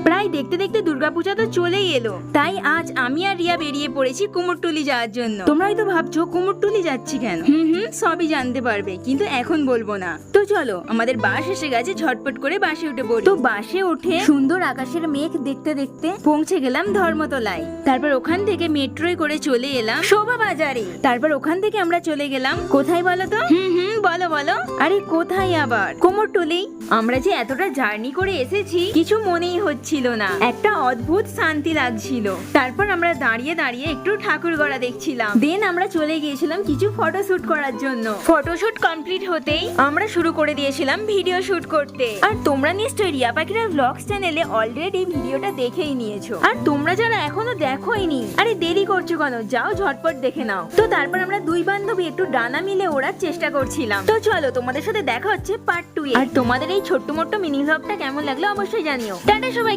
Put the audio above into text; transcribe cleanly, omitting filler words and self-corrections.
প্রায় দেখতে দেখতে দুর্গাপূজা তো চলেই এলো, তাই আজ আমি আর রিয়া বেরিয়ে পড়েছি কুমোরটুলি যাওয়ার জন্য। তোমরা হয়তো ভাবছো কুমোরটুলি যাচ্ছি কেন? সবই জানতে পারবে, কিন্তু এখন বলবো না। তো চলো, আমাদের বাস এসে গেছে, ঝটপট করে বাসে উঠে পড়ি। তো বাসে উঠে সুন্দর আকাশের মেঘ দেখতে দেখতে পৌঁছে গেলাম ধর্মতলায়। তারপর ওখান থেকে মেট্রোয় করে চলে এলাম শোভা বাজারে। তারপর ওখান থেকে আমরা চলে গেলাম কোথায় বলো তো? বলো বলো। আরে কোথায় আবার? কুমোরটুলি। আমরা যে এতটা জার্নি করে এসেছি কিছু মনেই হচ্ছিল না, একটা অদ্ভুত শান্তি লাগছিল। তারপর আমরা দাঁড়িয়ে দাঁড়িয়ে একটু ঠাকুরগড়া দেখছিলাম, দেন আমরা চলে গিয়েছিলাম কিছু ফটোশুট করার জন্য। ফটোশুট কমপ্লিট হতেই আমরা শুরু করে দিয়েছিলাম ভিডিও শুট করতে। আর তোমরা নিশ্চয়ই রিয়া পাখিরা ব্লগস চ্যানেলে অলরেডি ভিডিওটা দেখেই নিয়েছো, আর তোমরা যারা এখনো দেখোইনি, আরে দেরি করছো কেন? যাও ঝটপট দেখে নাও। তো তারপর আমরা দুই বান্ধবী একটু ডানা মিলে ওড়ার চেষ্টা করছিলাম। তো চলো, তোমাদের সাথে দেখা হচ্ছে পার্ট 2 এ। আর তোমাদের এই ছোট্ট মোট্ট মিনি ব্লগটা কেমন লাগলো অবশ্যই জানিও। টাটা সবাই।